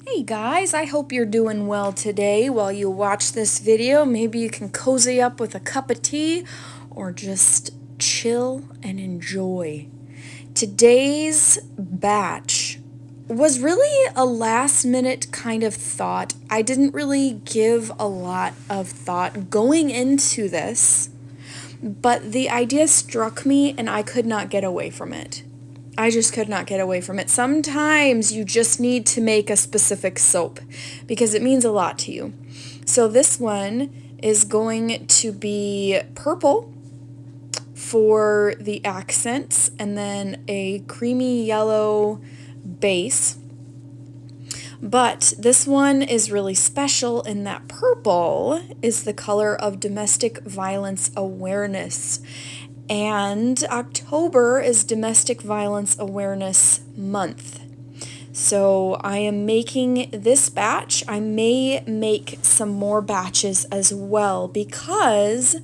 Hey guys, I hope you're doing well today while you watch this video. Maybe you can cozy up with a cup of tea or just chill and enjoy. Today's batch was really a last minute kind of thought. I didn't really give a lot of thought going into this, but the idea struck me and I could not get away from it. I just could not get away from it. Sometimes you just need to make a specific soap because it means a lot to you. So this one is going to be purple for the accents and then a creamy yellow base. But this one is really special in that purple is the color of domestic violence awareness. And October is Domestic Violence Awareness Month. So I am making this batch. I may make some more batches as well because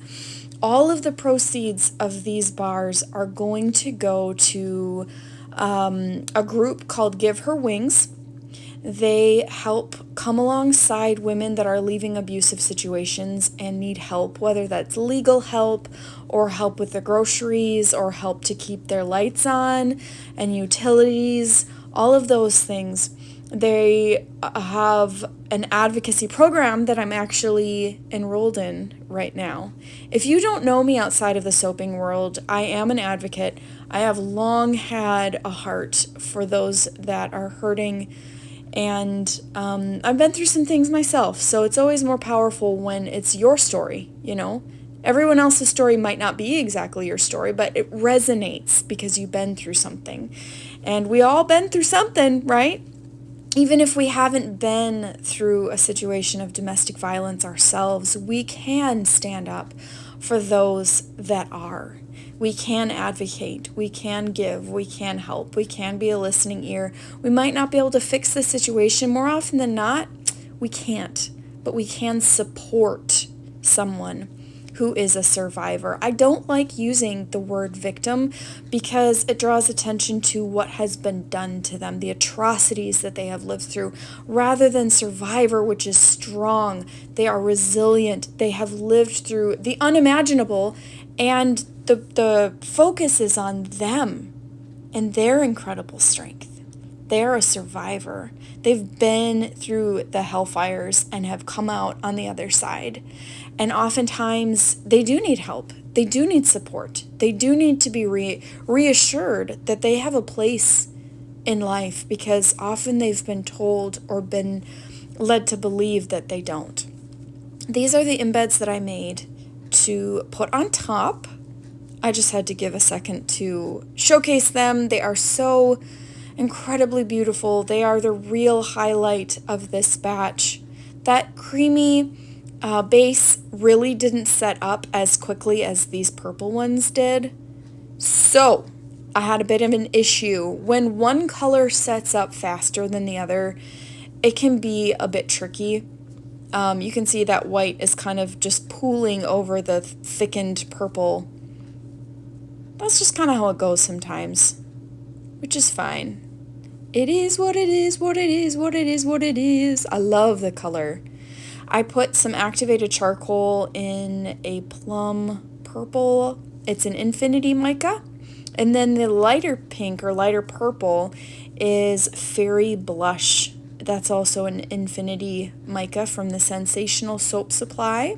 all of the proceeds of these bars are going to go to a group called Give Her Wings. They help come alongside women that are leaving abusive situations and need help, whether that's legal help or help with the groceries or help to keep their lights on and utilities, all of those things. They have an advocacy program that I'm actually enrolled in right now. If you don't know me outside of the soaping world, I am an advocate. I have long had a heart for those that are hurting. And I've been through some things myself, so it's always more powerful when it's your story, you know? Everyone else's story might not be exactly your story, but it resonates because you've been through something. And we all been through something, right? Even if we haven't been through a situation of domestic violence ourselves, we can stand up for those that are. We can advocate, we can give, we can help, we can be a listening ear. We might not be able to fix the situation. More often than not, we can't, but we can support someone who is a survivor. I don't like using the word victim because it draws attention to what has been done to them, the atrocities that they have lived through, rather than survivor, which is strong. They are resilient. They have lived through the unimaginable, and the focus is on them and their incredible strength. They're a survivor. They've been through the hellfires and have come out on the other side. And oftentimes they do need help. They do need support. They do need to be reassured that they have a place in life because often they've been told or been led to believe that they don't. These are the embeds that I made to put on top. I just had to give a second to showcase them. They are so incredibly beautiful. They are the real highlight of this batch. That creamy base really didn't set up as quickly as these purple ones did. So I had a bit of an issue. When one color sets up faster than the other, it can be a bit tricky. You can see that white is kind of just pooling over the thickened purple. That's just kind of how it goes sometimes, which is fine. It is what it is, what it is, what it is, what it is. I love the color. I put some activated charcoal in a plum purple. It's an infinity mica. And then the lighter pink or lighter purple is Fairy Blush. That's also an infinity mica from the Sensational Soap Supply.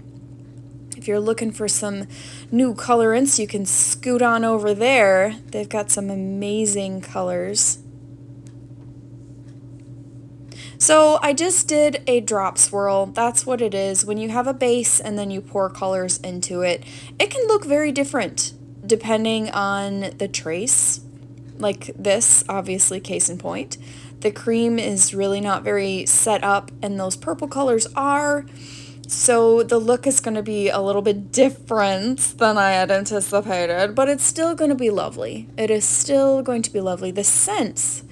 If you're looking for some new colorants, you can scoot on over there. They've got some amazing colors. So I just did a drop swirl. That's what it is. When you have a base and then you pour colors into it, it can look very different depending on the trace. Like this, obviously, case in point. The cream is really not very set up, and those purple colors are. So the look is going to be a little bit different than I had anticipated, but it's still going to be lovely. It is still going to be lovely. The scents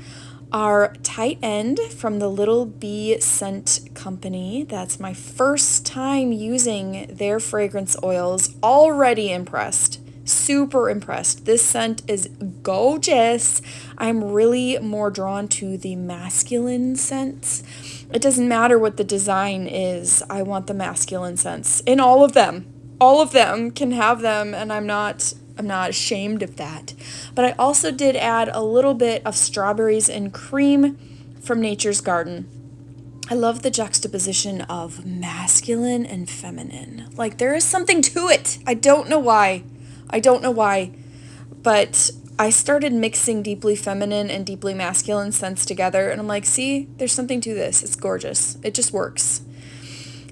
are Tight End from the Little Bee Scent Company. That's my first time using their fragrance oils. Already impressed. Super impressed. This scent is gorgeous. I'm really more drawn to the masculine scents. It doesn't matter what the design is. I want the masculine scents in all of them. All of them can have them, and I'm not ashamed of that. But I also did add a little bit of strawberries and cream from Nature's Garden. I love the juxtaposition of masculine and feminine. Like, there is something to it. I don't know why. But I started mixing deeply feminine and deeply masculine scents together, and I'm like, see, there's something to this. It's gorgeous. It just works.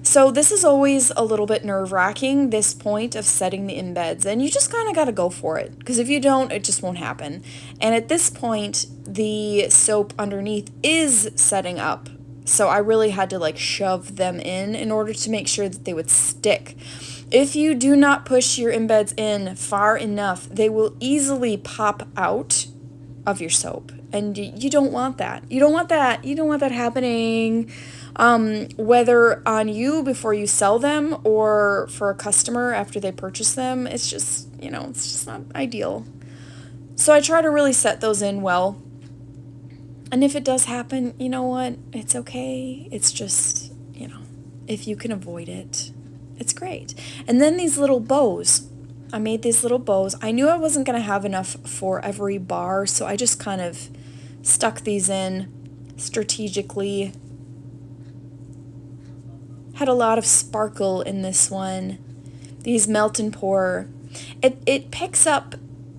So this is always a little bit nerve-wracking, this point of setting the embeds, and you just kind of got to go for it, because if you don't, it just won't happen. And at this point, the soap underneath is setting up, so I really had to like shove them in order to make sure that they would stick. If you do not push your embeds in far enough, they will easily pop out of your soap, and you don't want that. You don't want that happening. Whether on you before you sell them or for a customer after they purchase them, it's just, it's just not ideal. So I try to really set those in well. And if it does happen, you know what? It's okay. It's just, if you can avoid it, it's great. And then these little bows. I made these little bows. I knew I wasn't going to have enough for every bar, so I just kind of stuck these in strategically. Had a lot of sparkle in this one. These melt and pour. It picks up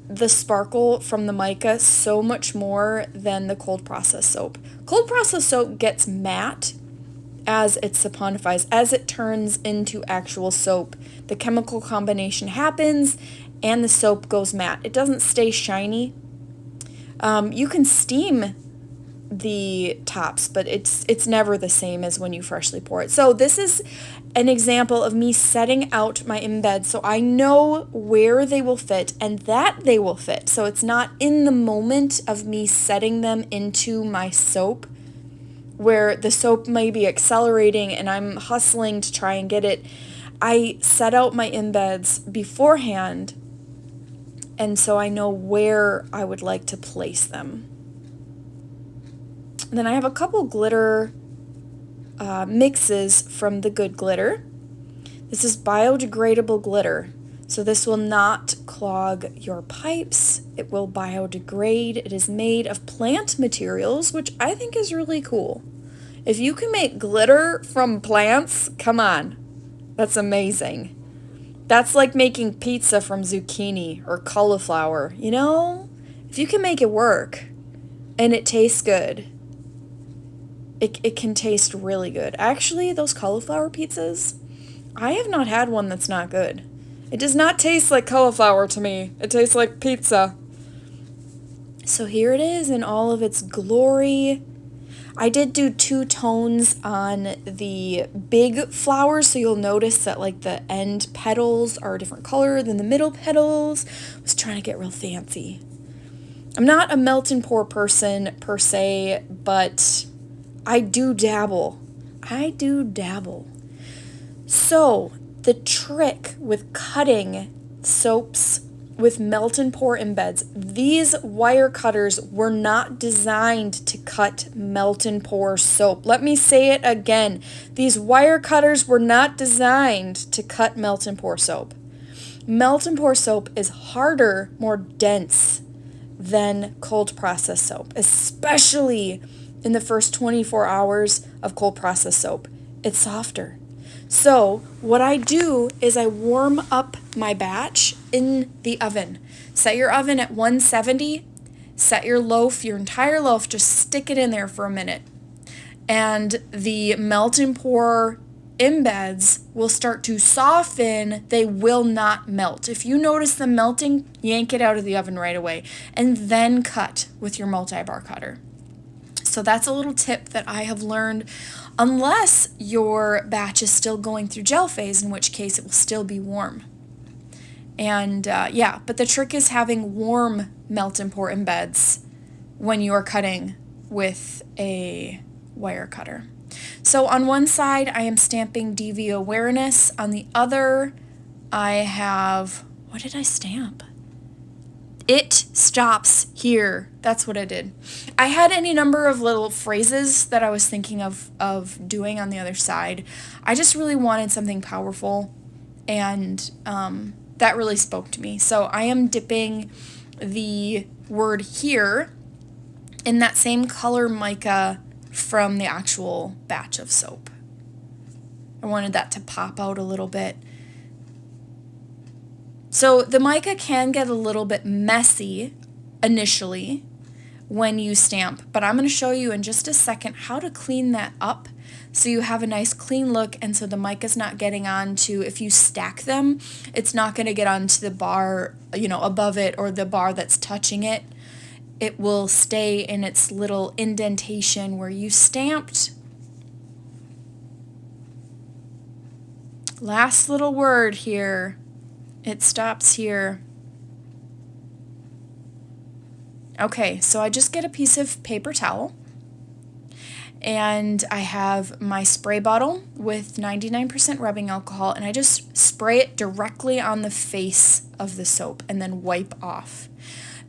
the sparkle from the mica so much more than the cold process soap. Cold process soap gets matte as it saponifies, as it turns into actual soap. The chemical combination happens and the soap goes matte. It doesn't stay shiny. You can steam the tops, but it's never the same as when you freshly pour it. So this is an example of me setting out my embeds so I know where they will fit and that they will fit. So it's not in the moment of me setting them into my soap where the soap may be accelerating and I'm hustling to try and get it. I set out my embeds beforehand, and so I know where I would like to place them. Then I have a couple glitter mixes from the Good Glitter. This is biodegradable glitter, so this will not clog your pipes. It will biodegrade. It is made of plant materials, which I think is really cool. If you can make glitter from plants, come on. That's amazing. That's like making pizza from zucchini or cauliflower, If you can make it work and it tastes good, it can taste really good. Actually, those cauliflower pizzas, I have not had one that's not good. It does not taste like cauliflower to me. It tastes like pizza. So here it is in all of its glory. I did do 2 tones on the big flowers, so you'll notice that like the end petals are a different color than the middle petals. I was trying to get real fancy. I'm not a melt and pour person per se, but I do dabble. So the trick with cutting soaps with melt and pour embeds, these wire cutters were not designed to cut melt and pour soap. Let me say it again. These wire cutters were not designed to cut melt and pour soap. Melt and pour soap is harder, more dense than cold process soap, especially in the first 24 hours of cold process soap. It's softer. So what I do is I warm up my batch in the oven. Set your oven at 170. Set your loaf, your entire loaf, just stick it in there for a minute. And the melt and pour embeds will start to soften. They will not melt. If you notice them melting, yank it out of the oven right away and then cut with your multi-bar cutter. So that's a little tip that I have learned, unless your batch is still going through gel phase, in which case it will still be warm. And but the trick is having warm melt and pour embeds when you are cutting with a wire cutter. So on one side, I am stamping DV Awareness. On the other, I have, what did I stamp? It stops here. That's what I did. I had any number of little phrases that I was thinking of doing on the other side. I just really wanted something powerful, and that really spoke to me. So I am dipping the word here in that same color mica from the actual batch of soap. I wanted that to pop out a little bit. So the mica can get a little bit messy initially when you stamp, but I'm going to show you in just a second how to clean that up so you have a nice clean look, and so the mica's not getting onto, if you stack them, it's not going to get onto the bar, above it, or the bar that's touching it. It will stay in its little indentation where you stamped. Last little word here. It stops here. Okay, so I just get a piece of paper towel, and I have my spray bottle with 99% rubbing alcohol, and I just spray it directly on the face of the soap and then wipe off.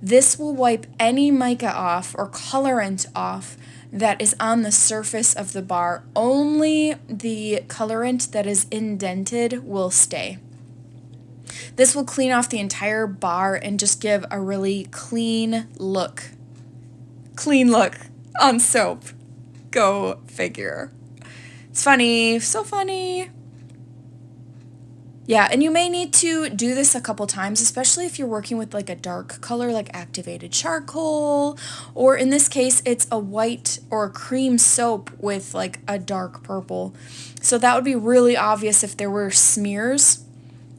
This will wipe any mica off or colorant off that is on the surface of the bar. Only the colorant that is indented will stay. This will clean off the entire bar and just give a really clean look. Clean look on soap. Go figure. It's funny, so funny. Yeah, and you may need to do this a couple times, especially if you're working with like a dark color like activated charcoal, or in this case it's a white or a cream soap with like a dark purple. So that would be really obvious if there were smears.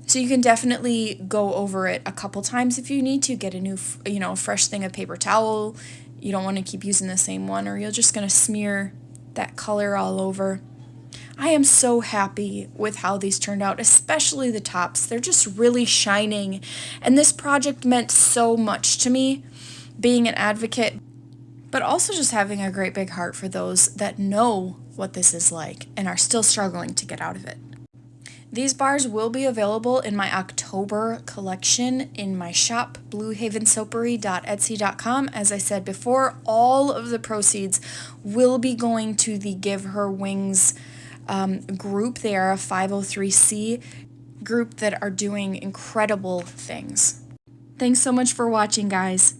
So you can definitely go over it a couple times if you need to. Get a new, fresh thing of paper towel. You don't want to keep using the same one, or you're just going to smear that color all over. I am so happy with how these turned out, especially the tops. They're just really shining, and this project meant so much to me, being an advocate, but also just having a great big heart for those that know what this is like and are still struggling to get out of it. These bars will be available in my October collection in my shop, bluehavensoapery.etsy.com. As I said before, all of the proceeds will be going to the Give Her Wings group. They are a 503c group that are doing incredible things. Thanks so much for watching, guys.